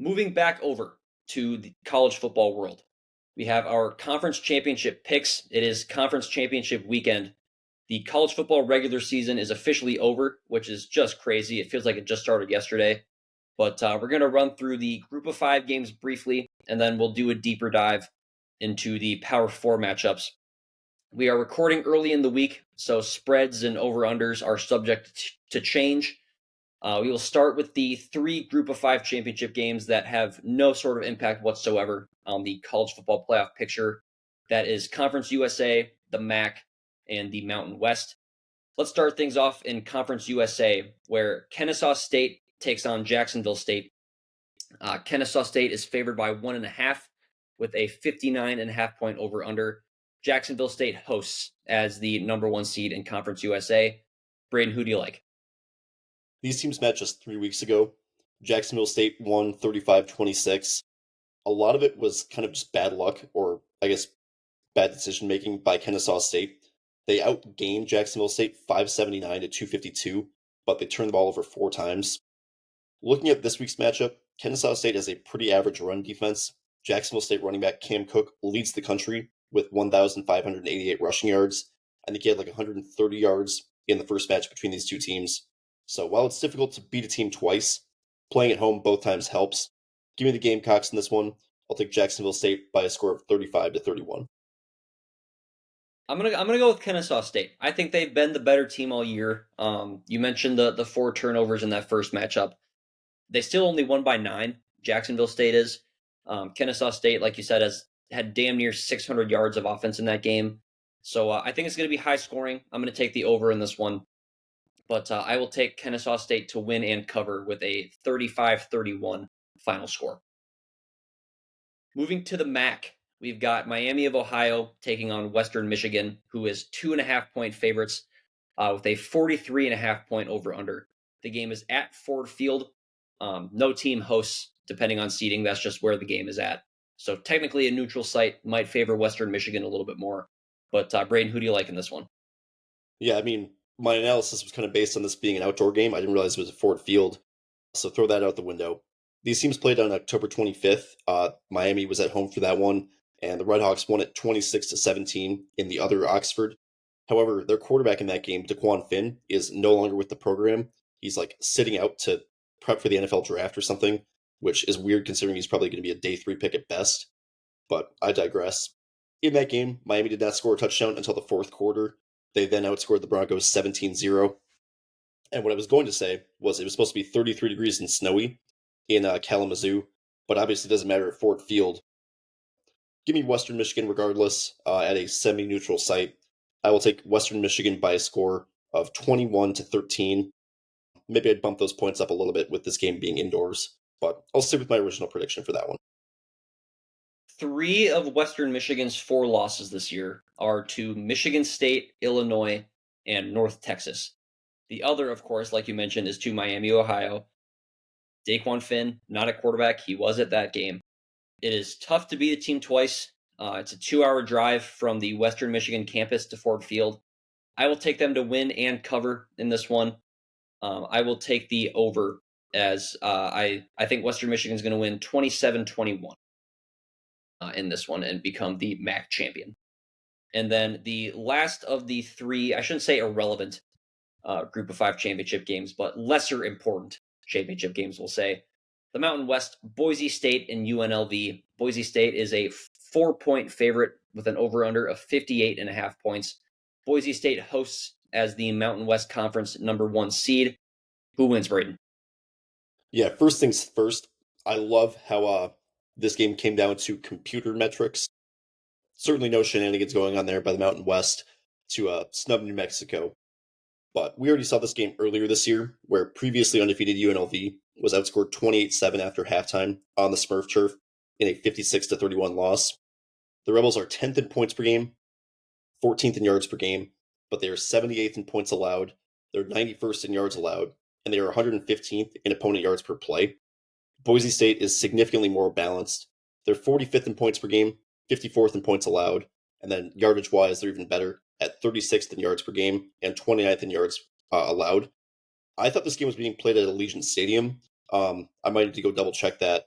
Moving back over to the college football world, we have our conference championship picks. It is conference championship weekend. The college football regular season is officially over, which is just crazy. It feels like it just started yesterday. But we're going to run through the group of five games briefly, and then we'll do a deeper dive into the Power Four matchups. We are recording early in the week, so spreads and over-unders are subject to change. We will start with the three group of five championship games that have no sort of impact whatsoever on the college football playoff picture. That is Conference USA, the MAC, and the Mountain West. Let's start things off in Conference USA, where Kennesaw State takes on Jacksonville State. Kennesaw State is favored by 1.5 with a 59.5 point over-under. Jacksonville State hosts as the number one seed in Conference USA. Braden, who do you like? These teams met just 3 weeks ago. Jacksonville State won 35-26. A lot of it was kind of just bad luck, or I guess bad decision making by Kennesaw State. They outgained Jacksonville State 579 to 252, but they turned the ball over 4 times. Looking at this week's matchup, Kennesaw State has a pretty average run defense. Jacksonville State running back Cam Cook leads the country with 1,588 rushing yards. I think he had like 130 yards in the first match between these two teams. So while it's difficult to beat a team twice, playing at home both times helps. Give me the Gamecocks in this one. I'll take Jacksonville State by a score of 35-31. I'm gonna go with Kennesaw State. I think they've been the better team all year. You mentioned the 4 turnovers in that first matchup. They still only won by 9. Jacksonville State is. Kennesaw State, like you said, has had damn near 600 yards of offense in that game. So I think it's going to be high scoring. I'm going to take the over in this one. But I will take Kennesaw State to win and cover with a 35-31 final score. Moving to the MAC, we've got Miami of Ohio taking on Western Michigan, who is 2.5 point favorites with a 43.5 point over-under. The game is at Ford Field. No team hosts, depending on seeding. That's just where the game is at. So technically a neutral site might favor Western Michigan a little bit more. But Braden, who do you like in this one? Yeah, I mean, my analysis was kind of based on this being an outdoor game. I didn't realize it was a Ford Field, so throw that out the window. These teams played on October 25th. Miami was at home for that one, and the Redhawks won it 26-17 in the other Oxford. However, their quarterback in that game, DeQuan Finn, is no longer with the program. He's like sitting out to prep for the NFL draft or something, which is weird considering he's probably going to be a day 3 pick at best. But I digress. In that game, Miami did not score a touchdown until the fourth quarter. They then outscored the Broncos 17-0. And what I was going to say was it was supposed to be 33 degrees and snowy in Kalamazoo, but obviously it doesn't matter at Ford Field. Give me Western Michigan regardless at a semi-neutral site. I will take Western Michigan by a score of 21-13. Maybe I'd bump those points up a little bit with this game being indoors, but I'll stick with my original prediction for that one. 3 of Western Michigan's 4 losses this year are to Michigan State, Illinois, and North Texas. The other, of course, like you mentioned, is to Miami, Ohio. DeQuan Finn, not a quarterback. He was at that game. It is tough to beat a team twice. It's a 2-hour drive from the Western Michigan campus to Ford Field. I will take them to win and cover in this one. I will take the over as I think Western Michigan is going to win 27-21 in this one and become the MAC champion. And then the last of the 3, I shouldn't say irrelevant group of 5 championship games, but lesser important championship games, we'll say. The Mountain West, Boise State and UNLV. Boise State is a 4-point favorite with an over-under of 58.5 points. Boise State hosts as the Mountain West Conference number 1 seed. Who wins, Braden? Yeah, first things first, I love how this game came down to computer metrics. Certainly no shenanigans going on there by the Mountain West to snub New Mexico. But we already saw this game earlier this year, where previously undefeated UNLV was outscored 28-7 after halftime on the Smurf turf in a 56-31 loss. The Rebels are 10th in points per game, 14th in yards per game, but they are 78th in points allowed, they're 91st in yards allowed, and they are 115th in opponent yards per play. Boise State is significantly more balanced. They're 45th in points per game, 54th in points allowed, and then yardage-wise, they're even better at 36th in yards per game and 29th in yards allowed. I thought this game was being played at Allegiant Stadium. I might need to go double-check that.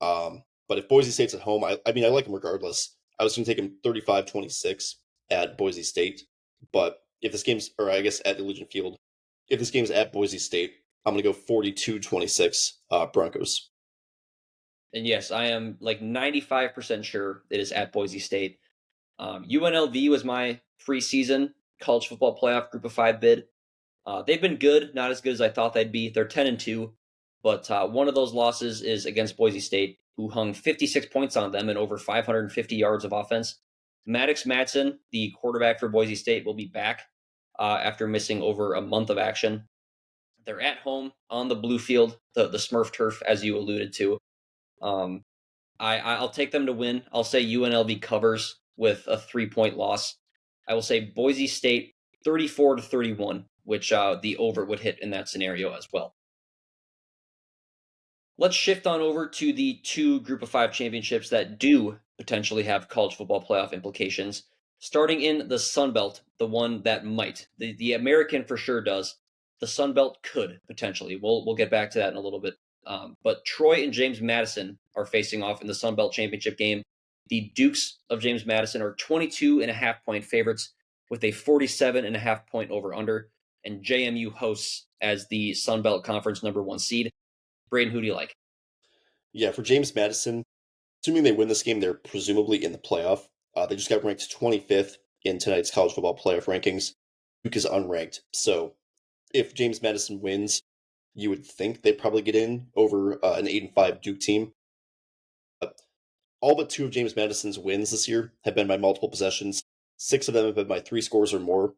But if Boise State's at home, I mean, I like them regardless. I was going to take them 35-26 at Boise State. But if this game's, or I guess at Allegiant Field, if this game's at Boise State, I'm going to go 42-26 Broncos. And yes, I am like 95% sure it is at Boise State. UNLV was my preseason college football playoff group of five bid. They've been good, not as good as I thought they'd be. They're 10-2, but one of those losses is against Boise State, who hung 56 points on them and over 550 yards of offense. Maddox Madsen, the quarterback for Boise State, will be back after missing over a month of action. They're at home on the blue field, the Smurf turf, as you alluded to. Um, I'll take them to win. I'll say UNLV covers with a 3-point loss. I will say Boise State 34-31, which the over would hit in that scenario as well. Let's shift on over to the two Group of Five championships that do potentially have college football playoff implications. Starting in the Sun Belt, the one that might. The American for sure does. The Sun Belt could potentially. We'll get back to that in a little bit. But Troy and James Madison are facing off in the Sun Belt championship game. The Dukes of James Madison are 22.5-point favorites with a 47.5-point over/under, and JMU hosts as the Sun Belt Conference number one seed. Braden, who do you like? Yeah, for James Madison, assuming they win this game, they're presumably in the playoff. They just got ranked 25th in tonight's college football playoff rankings. Duke is unranked. So if James Madison wins, you would think they'd probably get in over an 8-5 Duke team. All but two of James Madison's wins this year have been by multiple possessions. 6 of them have been by 3 scores or more.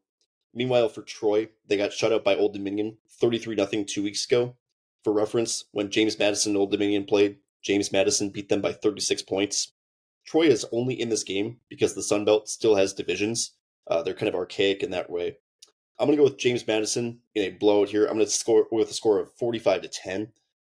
Meanwhile, for Troy, they got shut out by Old Dominion 33-0 2 weeks ago. For reference, when James Madison and Old Dominion played, James Madison beat them by 36 points. Troy is only in this game because the Sun Belt still has divisions. They're kind of archaic in that way. I'm going to go with James Madison in a blowout here. I'm going to score with a score of 45-10.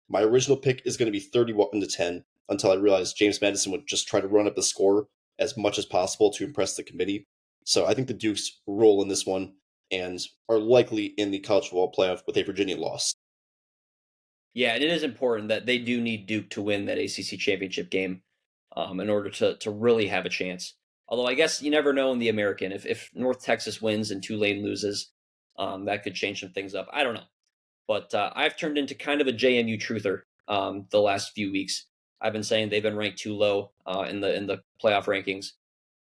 My original pick is going to be 31-10 until I realized James Madison would just try to run up the score as much as possible to impress the committee. So I think the Dukes roll in this one and are likely in the college football playoff with a Virginia loss. Yeah, and it is important that they do need Duke to win that ACC championship game in order to really have a chance. Although I guess you never know in the American. If North Texas wins and Tulane loses, that could change some things up. I don't know. But I've turned into kind of a JMU truther the last few weeks. I've been saying they've been ranked too low in the playoff rankings.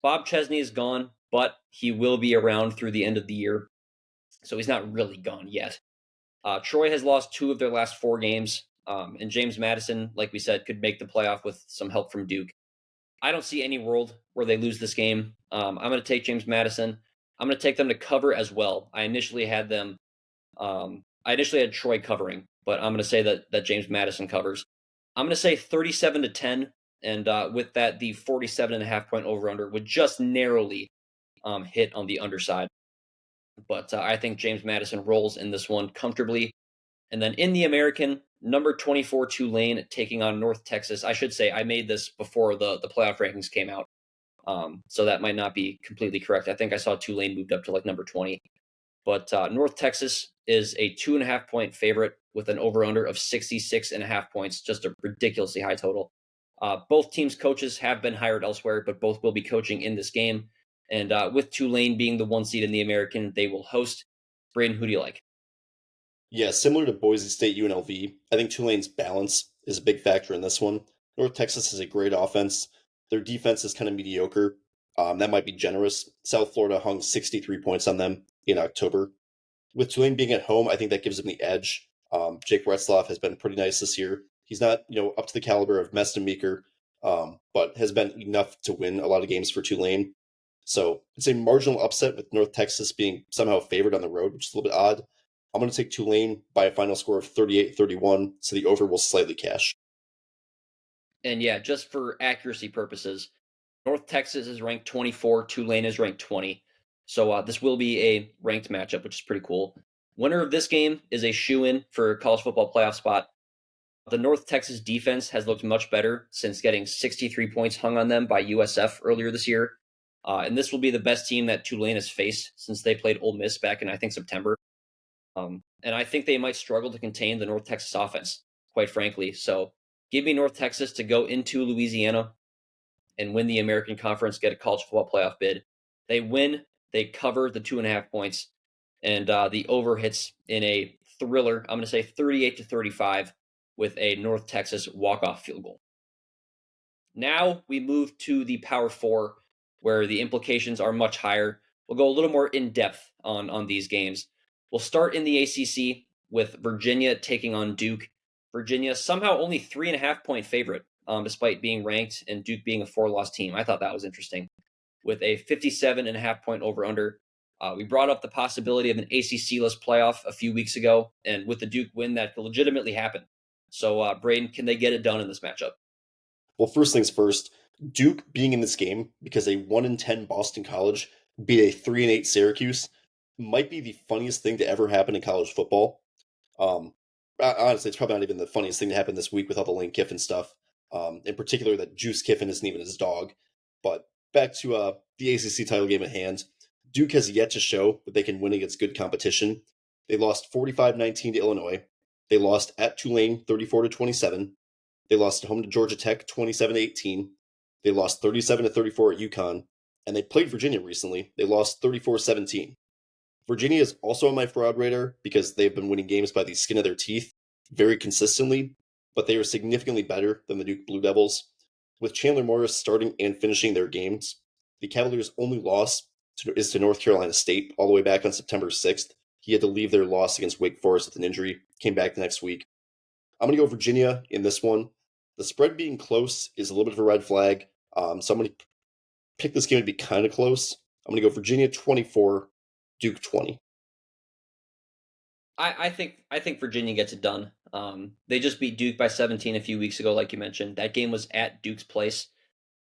Bob Chesney is gone, but he will be around through the end of the year, so he's not really gone yet. Troy has lost 2 of their last 4 games, and James Madison, like we said, could make the playoff with some help from Duke. I don't see any world where they lose this game. I'm going to take James Madison. I'm going to take them to cover as well. I initially had Troy covering, but I'm going to say that James Madison covers. I'm going to say 37-10, and with that, the 47.5-point over/under would just narrowly hit on the underside. But I think James Madison rolls in this one comfortably. And then in the American, number 24 Tulane taking on North Texas. I should say I made this before the playoff rankings came out. So that might not be completely correct. I think I saw Tulane moved up to like number 20. But North Texas is a 2.5-point favorite with an over/under of 66.5 points, just a ridiculously high total. Both teams' coaches have been hired elsewhere, but both will be coaching in this game. And with Tulane being the 1 seed in the American, they will host. Braden, who do you like? Yeah, similar to Boise State UNLV, I think Tulane's balance is a big factor in this one. North Texas has a great offense. Their defense is kind of mediocre. That might be generous. South Florida hung 63 points on them in October. With Tulane being at home, I think that gives them the edge. Jake Retzloff has been pretty nice this year. He's not, up to the caliber of Meston Meeker, but has been enough to win a lot of games for Tulane. So it's a marginal upset with North Texas being somehow favored on the road, which is a little bit odd. I'm going to take Tulane by a final score of 38-31, so the over will slightly cash. And yeah, just for accuracy purposes, North Texas is ranked 24, Tulane is ranked 20. So this will be a ranked matchup, which is pretty cool. Winner of this game is a shoe-in for college football playoff spot. The North Texas defense has looked much better since getting 63 points hung on them by USF earlier this year. And this will be the best team that Tulane has faced since they played Ole Miss back in, I think, September. And I think they might struggle to contain the North Texas offense, quite frankly. So Give me North Texas to go into Louisiana and win the American Conference, get a college football playoff bid. They win, they cover the 2.5 points, and the over hits in a thriller. I'm going to say 38-35 with a North Texas walk-off field goal. Now we move to the Power Four, where the implications are much higher. We'll go a little more in depth on these games. We'll start in the ACC with Virginia taking on Duke. Virginia somehow only 3.5 point favorite, despite being ranked and Duke being a 4-loss team. I thought that was interesting. With a 57.5 point over under. We brought up the possibility of an ACC-less playoff a few weeks ago, and with the Duke win, that could legitimately happen. So, Braden, can they get it done in this matchup? Well, first things first, Duke being in this game because a 1-10 Boston College beat a 3-8 Syracuse might be the funniest thing to ever happen in college football. Honestly, it's probably not even the funniest thing to happen this week with all the Lane Kiffin stuff. In particular, that Juice Kiffin isn't even his dog. But back to the ACC title game at hand. Duke has yet to show that they can win against good competition. They lost 45-19 to Illinois. They lost at Tulane 34-27. They lost at home to Georgia Tech 27-18. They lost 37-34 at UConn. And they played Virginia recently. They lost 34-17. Virginia is also on my fraud radar because they've been winning games by the skin of their teeth very consistently, but they are significantly better than the Duke Blue Devils. With Chandler Morris starting and finishing their games, the Cavaliers' only loss is to North Carolina State all the way back on September 6th. He had to leave their loss against Wake Forest with an injury, came back the next week. I'm going to go Virginia in this one. The spread being close is a little bit of a red flag, so I'm going to pick this game to be kind of close. I'm going to go Virginia 24, Duke 20. I think Virginia gets it done. They just beat Duke by 17 a few weeks ago, like you mentioned. That game was at Duke's place.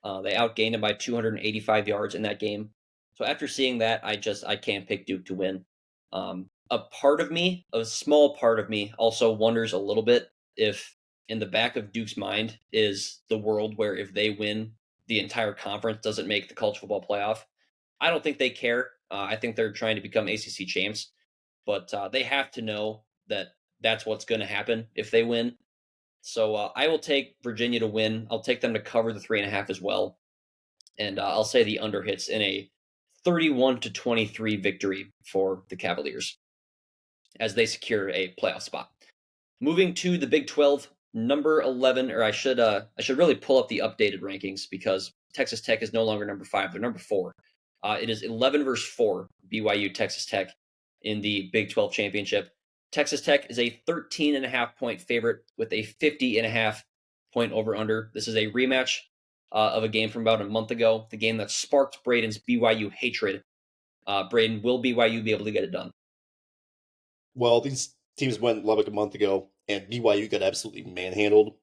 They outgained him by 285 yards in that game. So after seeing that, I can't pick Duke to win. A small part of me, also wonders a little bit if in the back of Duke's mind is the world where if they win, the entire conference doesn't make the college football playoff. I don't think they care. I think they're trying to become ACC champs, but they have to know that that's what's going to happen if they win. So I will take Virginia to win. I'll take them to cover the 3.5 as well, and I'll say the under hits in a 31-23 victory for the Cavaliers as they secure a playoff spot. Moving to the Big 12, number 11, or I should really pull up the updated rankings because Texas Tech is no longer number 5; they're number 4. It is 11 versus 4, BYU Texas Tech in the Big 12 championship. Texas Tech is a 13.5 point favorite with a 50.5 point over under. This is a rematch of a game from about a month ago, the game that sparked Braden's BYU hatred. Braden, will BYU be able to get it done? Well, these teams went in Lubbock a month ago, and BYU got absolutely manhandled.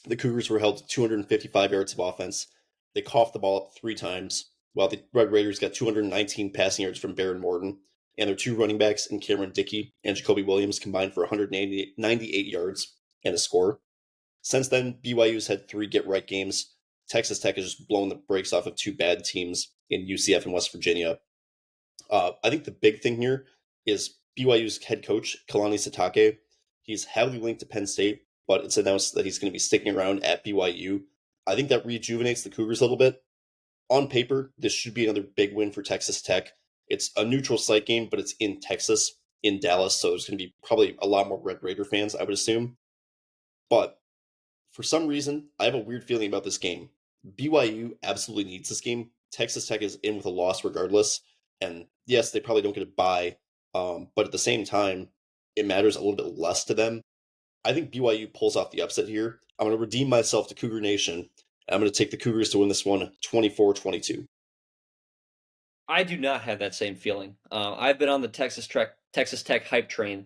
The Cougars were held to 255 yards of offense. They coughed the ball up 3 times, while the Red Raiders got 219 passing yards from Baron Morton, and their 2 running backs in Cameron Dickey and Jacoby Williams combined for 198 yards and a score. Since then, BYU's had 3 get-right games. Texas Tech has just blown the brakes off of 2 bad teams in UCF and West Virginia. I think the big thing here is BYU's head coach, Kalani Sitake. He's heavily linked to Penn State, but it's announced that he's going to be sticking around at BYU. I think that rejuvenates the Cougars a little bit. On paper, this should be another big win for Texas Tech. It's a neutral site game, but it's in Texas, in Dallas, so there's going to be probably a lot more Red Raider fans, I would assume. But for some reason, I have a weird feeling about this game. BYU absolutely needs this game. Texas Tech is in with a loss regardless. And yes, they probably don't get a bye, but at the same time, it matters a little bit less to them. I think BYU pulls off the upset here. I'm going to redeem myself to Cougar Nation. And I'm going to take the Cougars to win this one 24-22. I do not have that same feeling. I've been on the Texas Tech hype train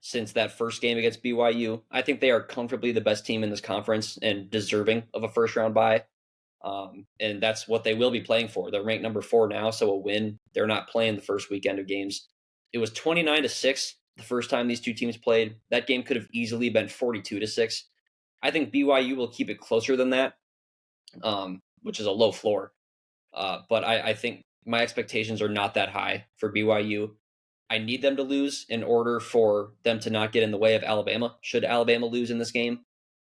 since that first game against BYU. I think they are comfortably the best team in this conference and deserving of a first round bye. And that's what they will be playing for. They're ranked number 4 now, so a win. They're not playing the first weekend of games. It was 29-6 the first time these 2 teams played. That game could have easily been 42-6. I think BYU will keep it closer than that, which is a low floor. But I think my expectations are not that high for BYU. I need them to lose in order for them to not get in the way of Alabama, should Alabama lose in this game.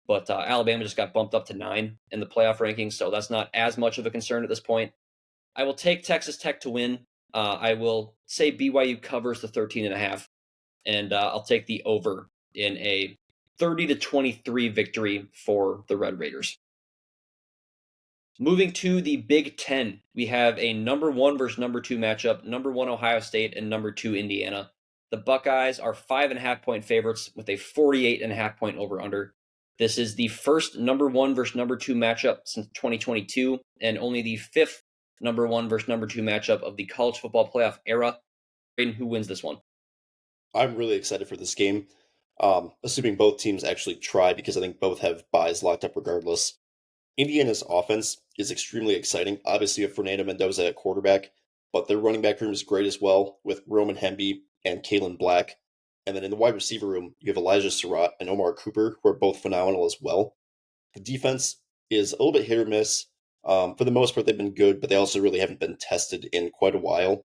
but Alabama just got bumped up to 9 in the playoff rankings, so that's not as much of a concern at this point. I will take Texas Tech to win. I will say BYU covers the 13.5, and I'll take the over in a 30-23 victory for the Red Raiders. Moving to the Big Ten, we have a number 1 versus number 2 matchup, number 1 Ohio State and number 2 Indiana. The Buckeyes are 5.5-point favorites with a 48.5-point over-under. This is the first number 1 versus number 2 matchup since 2022, and only the 5th number 1 versus number 2 matchup of the college football playoff era. Braden, who wins this one? I'm really excited for this game, assuming both teams actually try, because I think both have buys locked up regardless. Indiana's offense is extremely exciting. Obviously, you have Fernando Mendoza at quarterback, but their running back room is great as well, with Roman Hemby and Kalen Black. And then in the wide receiver room, you have Elijah Surratt and Omar Cooper, who are both phenomenal as well. The defense is a little bit hit or miss. For the most part, they've been good, but they also really haven't been tested in quite a while.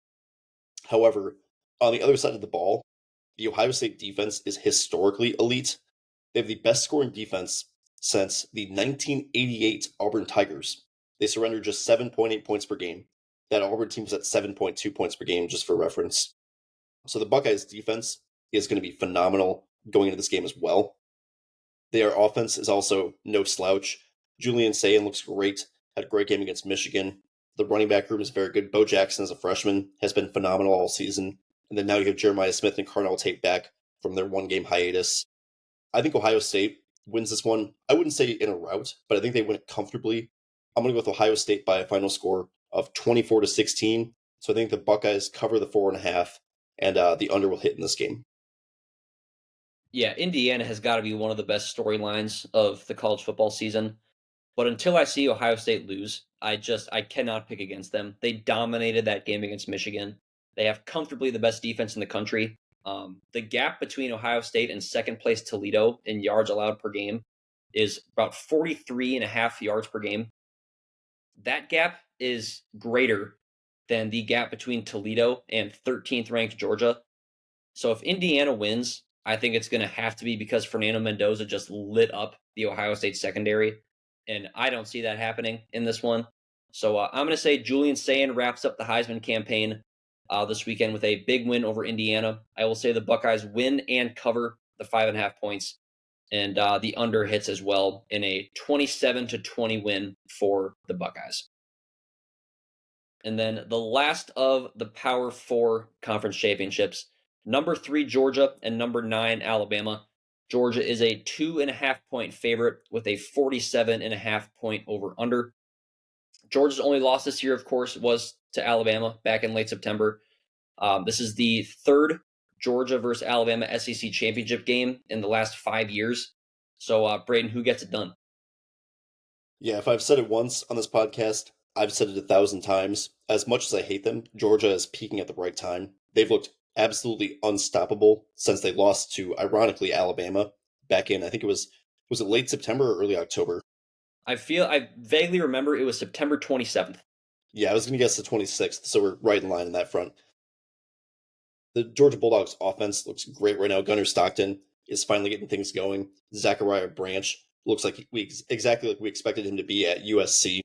However, on the other side of the ball, the Ohio State defense is historically elite. They have the best scoring defense since the 1988 Auburn Tigers. They surrendered just 7.8 points per game. That Auburn team was at 7.2 points per game, just for reference. So the Buckeyes' defense is going to be phenomenal going into this game as well. Their offense is also no slouch. Julian Sayin looks great, had a great game against Michigan. The running back room is very good. Bo Jackson, as a freshman, has been phenomenal all season. And then now you have Jeremiah Smith and Carnell Tate back from their one-game hiatus. I think Ohio State wins this one. I wouldn't say in a rout, but I think they win it comfortably. I'm going to go with Ohio State by a final score of 24-16. So I think the Buckeyes cover the 4.5, and the under will hit in this game. Yeah, Indiana has got to be one of the best storylines of the college football season. But until I see Ohio State lose, I cannot pick against them. They dominated that game against Michigan. They have comfortably the best defense in the country. The gap between Ohio State and second place Toledo in yards allowed per game is about 43.5 yards per game. That gap is greater than the gap between Toledo and 13th ranked Georgia. So if Indiana wins, I think it's going to have to be because Fernando Mendoza just lit up the Ohio State secondary, and I don't see that happening in this one. So I'm going to say Julian Sayin wraps up the Heisman campaign this weekend with a big win over Indiana. I will say the Buckeyes win and cover the 5.5 points, and the under hits as well in a 27-20 win for the Buckeyes. And then the last of the Power 4 conference championships, number 3 Georgia and number 9 Alabama. Georgia is a 2.5-point favorite with a 47.5-point over-under. Georgia's only loss this year, of course, was to Alabama back in late September. This is the third Georgia versus Alabama SEC championship game in the last 5 years. So, Braden, who gets it done? Yeah, if I've said it once on this podcast, I've said it 1,000 times. As much as I hate them, Georgia is peaking at the right time. They've looked absolutely unstoppable since they lost to, ironically, Alabama back in, I think was it late September or early October? I vaguely remember it was September 27th. Yeah, I was going to guess the 26th, so we're right in line on that front. The Georgia Bulldogs offense looks great right now. Gunnar Stockton is finally getting things going. Zachariah Branch looks like exactly like we expected him to be at USC.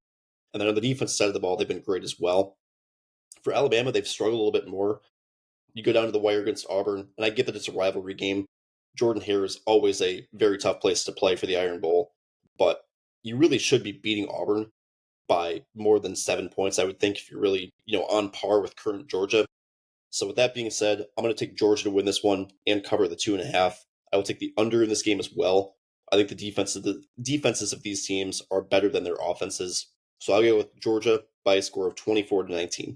And then on the defense side of the ball, they've been great as well. For Alabama, they've struggled a little bit more. You go down to the wire against Auburn, and I get that it's a rivalry game. Jordan Hare is always a very tough place to play for the Iron Bowl, but you really should be beating Auburn by more than 7 points, I would think, if you're really, on par with current Georgia. So with that being said, I'm going to take Georgia to win this one and cover the 2.5. I will take the under in this game as well. I think the defenses of these teams are better than their offenses. So I'll go with Georgia by a score of 24-19.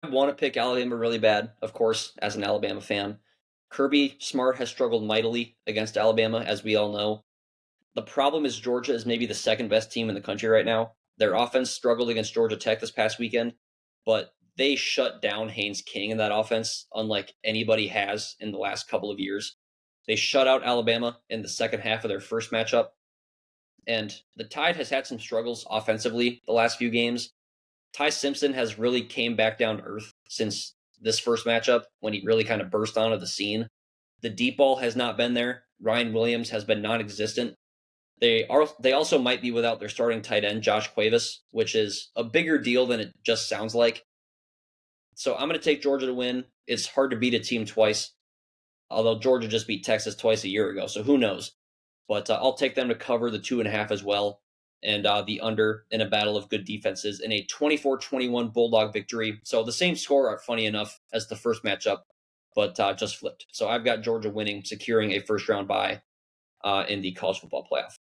I want to pick Alabama really bad, of course, as an Alabama fan. Kirby Smart has struggled mightily against Alabama, as we all know. The problem is Georgia is maybe the second best team in the country right now. Their offense struggled against Georgia Tech this past weekend, but they shut down Haynes King in that offense, unlike anybody has in the last couple of years. They shut out Alabama in the second half of their first matchup. And the Tide has had some struggles offensively the last few games. Ty Simpson has really came back down to earth since this first matchup when he really kind of burst onto the scene. The deep ball has not been there. Ryan Williams has been non-existent. They also might be without their starting tight end Josh Cuevas, which is a bigger deal than it just sounds like. So I'm going to take Georgia to win. It's hard to beat a team twice, although Georgia just beat Texas twice a year ago, so who knows? But I'll take them to cover the 2.5 as well, and the under in a battle of good defenses in a 24-21 Bulldog victory. So the same score, funny enough, as the first matchup, but just flipped. So I've got Georgia winning, securing a first round bye in the college football playoff.